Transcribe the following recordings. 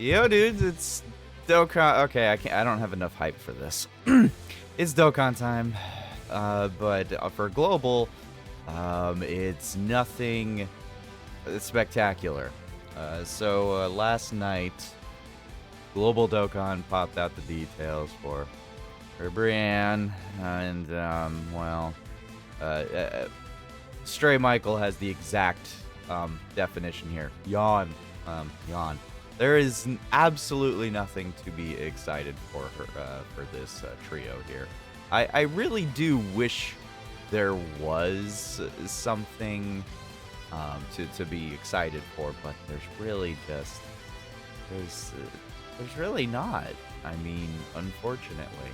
Yo, dudes, it's Dokkan. Okay, I don't have enough hype for this. It's Dokkan time, but for global, it's nothing spectacular. Last night, Global Dokkan popped out the details for Brienne, and Stray Michael has the exact definition here. Yawn, yawn. There is absolutely nothing to be excited for her for this trio here. I really do wish there was something to be excited for, but there's really just there's really not. I mean, unfortunately,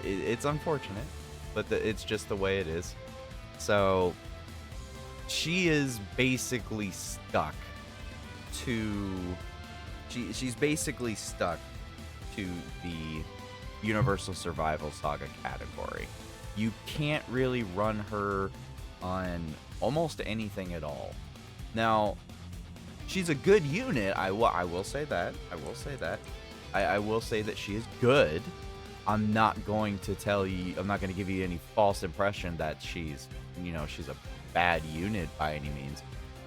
it's unfortunate, but it's just the way it is. So she is basically stuck to she's basically stuck to the Universal Survival Saga category. You can't really run her on almost anything at all. Now, she's a good unit. I will say that. I will say that. I will say that she is good. I'm not going to tell you. I'm not going to give you any false impression that she's a bad unit by any means.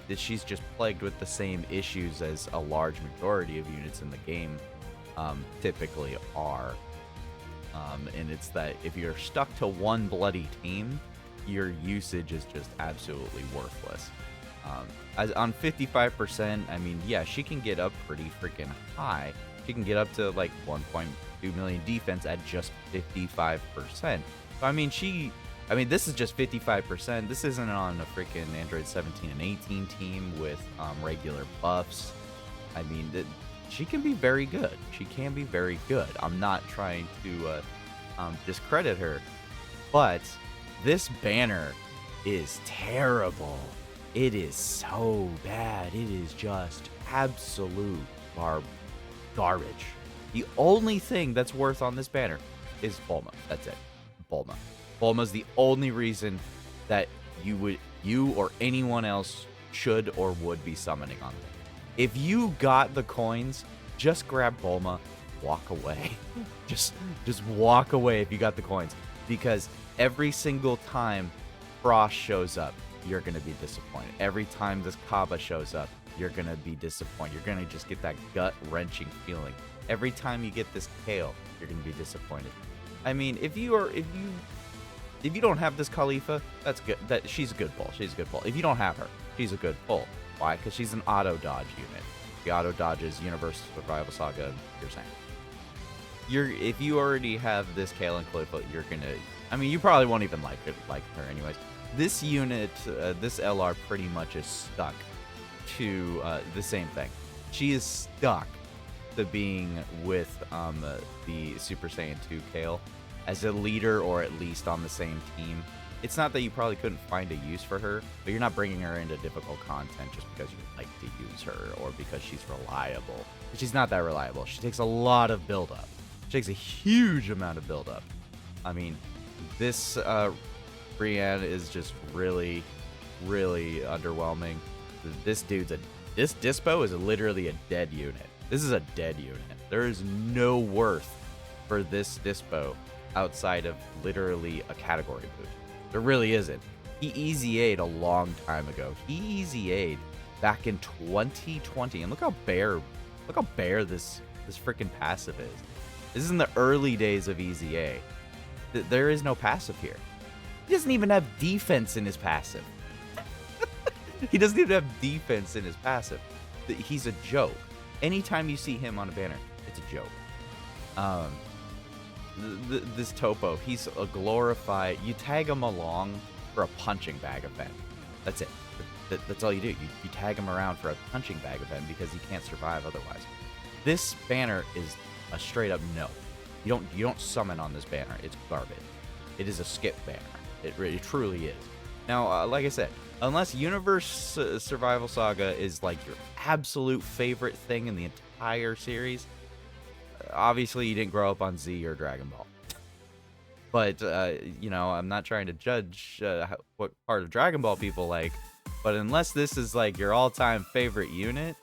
That she's just plagued with the same issues as a large majority of units in the game typically are. And it's that if you're stuck to one bloody team, your usage is just absolutely worthless. As on 55%, I mean, yeah, she can get up pretty freaking high. She can get up to like 1.2 million defense at just 55%. So I mean, this is just 55%. This isn't on a freaking Android 17 and 18 team with regular buffs. I mean, she can be very good. She can be very good. I'm not trying to discredit her, but this banner is terrible. It is so bad. It is just absolute garbage. The only thing that's worth on this banner is Bulma. That's it. Bulma. Bulma's the only reason that you or anyone else should or would be summoning on them. If you got the coins, just grab Bulma, walk away. just walk away if you got the coins, because every single time Frost shows up, you're gonna be disappointed. Every time this Kaba shows up, you're gonna be disappointed. You're gonna just get that gut-wrenching feeling. Every time you get this Kale, you're gonna be disappointed. I mean, if you don't have this Khalifa, that's good. She's a good pull. She's a good pull. If you don't have her, she's a good pull. Why? Because she's an auto dodge unit. The auto dodge is Universal Survival Saga. You're saying if you already have this Kale and Khalifa, you're gonna. I mean, you probably won't even like her anyways. This unit, this LR, pretty much is stuck to the same thing. She is stuck to being with the Super Saiyan 2 Kale as a leader, or at least on the same team. It's not that you probably couldn't find a use for her, but you're not bringing her into difficult content just because you like to use her or because she's reliable. She's not that reliable. She takes a lot of build-up. She takes a huge amount of build-up. I mean, this Brienne is just really, really underwhelming. This Dispo is literally a dead unit. This is a dead unit. There is no worth for this Dispo outside of literally a category boot. There really isn't. He easy A'd a long time ago. He easy A'd back in 2020, and look how bare this freaking passive is. This is in the early days of easy A. There is no passive here. He doesn't even have defense in his passive. He doesn't even have defense in his passive. He's a joke. Anytime you see him on a banner, it's a joke. This Topo, he's a glorified. You tag him along for a punching bag event. That's it. That's all you do. You tag him around for a punching bag event because he can't survive otherwise. This banner is a straight up no. You don't summon on this banner. It's garbage. It is a skip banner. It truly is. Now, like I said, unless Universe Survival Saga is like your absolute favorite thing in the entire series, obviously you didn't grow up on Z or Dragon Ball. But, I'm not trying to judge what part of Dragon Ball people like, but unless this is like your all-time favorite unit,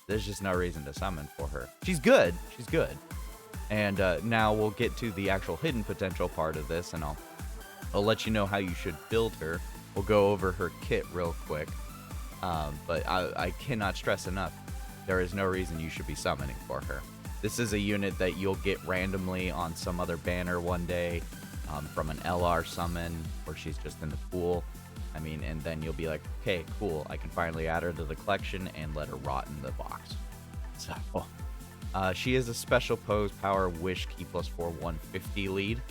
There's just no reason to summon for her. She's good. She's good. And now we'll get to the actual hidden potential part of this, and I'll let you know how you should build her. We'll go over her kit real quick. But I cannot stress enough, there is no reason you should be summoning for her. This is a unit that you'll get randomly on some other banner one day from an LR summon where she's just in the pool. I mean, and then you'll be like, okay, cool, I can finally add her to the collection and let her rot in the box. So, she is a special pose power wish key +4 150 lead.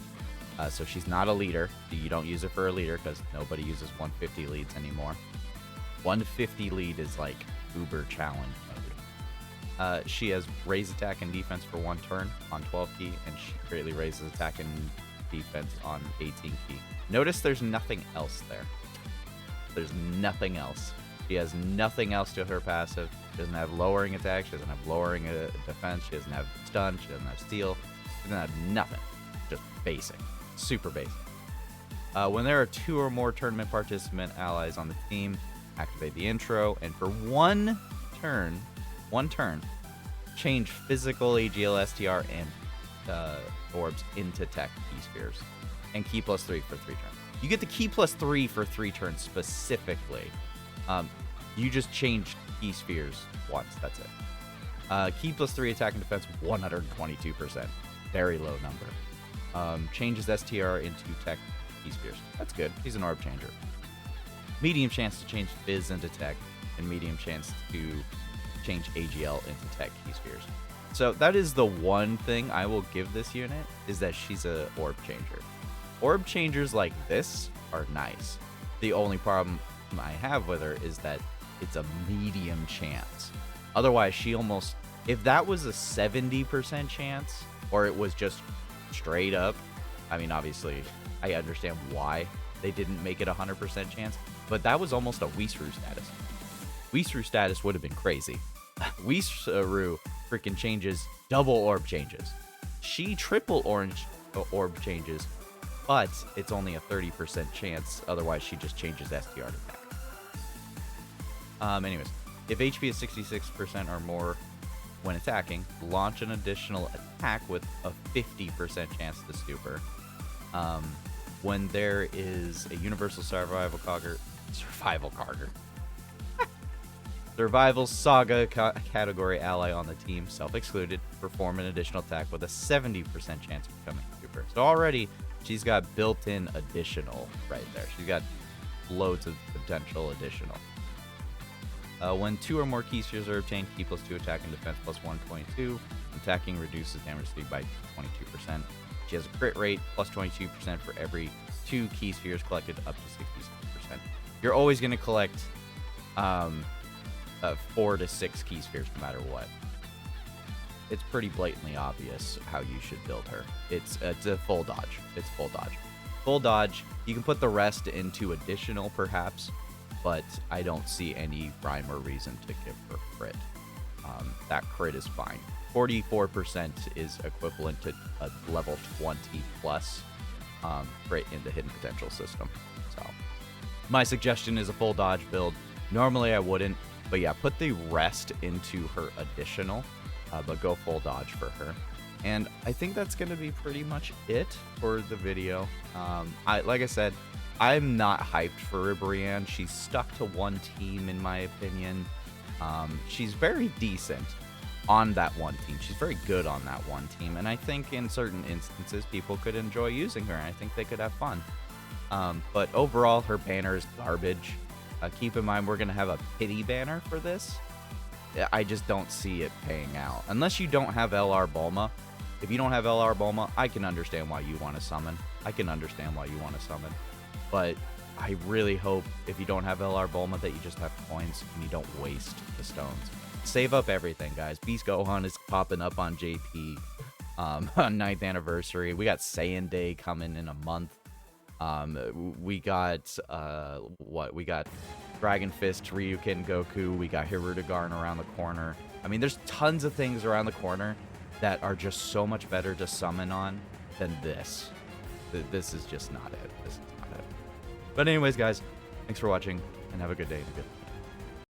So she's not a leader. You don't use her for a leader because nobody uses 150 leads anymore. 150 lead is like uber challenge mode. She has raise attack and defense for 1 turn on 12 key, and she greatly raises attack and defense on 18 key. Notice there's nothing else there. There's nothing else. She has nothing else to her passive. She doesn't have lowering attack. She doesn't have lowering defense. She doesn't have stun. She doesn't have steal. She doesn't have nothing. Just basic. Super basic. When there are 2 or more tournament participant allies on the team, activate the intro, and for one turn, change physical AGL, STR, and orbs into tech key spheres, and key +3 for 3 turns. You get the key +3 for 3 turns specifically. You just change key spheres once. That's it. Key +3 attack and defense 122%. Very low number. Changes STR into tech key spheres. That's good. He's an orb changer. Medium chance to change Fizz into tech, and medium chance to change AGL into tech key spheres. So that is the one thing I will give this unit, is that she's a orb changer. Orb changers like this are nice. The only problem I have with her is that it's a medium chance. Otherwise, she almost, if that was a 70% chance, or it was just straight up, I mean, obviously, I understand why they didn't make it 100% chance, but that was almost a Weisru status. Weisru status would have been crazy. Weisru freaking changes double orb changes. She triple orb changes, but it's only a 30% chance. Otherwise, she just changes STR to attack. Anyways, if HP is 66% or more when attacking, launch an additional attack with a 50% chance to stuper. When there is a universal survival saga category ally on the team, self-excluded, perform an additional attack with a 70% chance of becoming super. So already she's got built-in additional right there. She's got loads of potential additional. When 2 or more key spheres are obtained, key +2 attack and defense +122. Attacking reduces damage speed by 22%. She has a crit rate +22% for every 2 key spheres collected up to 66%. You're always going to collect 4 to 6 key spheres no matter what. It's pretty blatantly obvious how you should build her. It's a full dodge. It's full dodge. Full dodge. You can put the rest into additional perhaps, but I don't see any rhyme or reason to give her crit. That crit is fine. 44% is equivalent to a level 20 plus crit in the hidden potential system. So my suggestion is a full dodge build. Normally I wouldn't, but yeah, put the rest into her additional, but go full dodge for her. And I think that's going to be pretty much it for the video. Like I said, I'm not hyped for Ribrianne. She's stuck to one team, in my opinion. She's very decent on that one team. She's very good on that one team. And I think in certain instances, people could enjoy using her. And I think they could have fun. But overall, her banner is garbage. Keep in mind, we're going to have a pity banner for this. I just don't see it paying out. Unless you don't have LR Bulma. If you don't have LR Bulma, I can understand why you want to summon. But I really hope if you don't have LR Bulma that you just have coins and you don't waste the stones. Save up everything, guys. Beast Gohan is popping up on JP on 9th anniversary. We got Saiyan Day coming in a month. We got we got Dragon Fist, Ryukin, Goku. We got Hirudegarn around the corner. I mean, there's tons of things around the corner that are just so much better to summon on than this. This is just not it. This is not it. But anyways, guys, thanks for watching, and have a good day and a good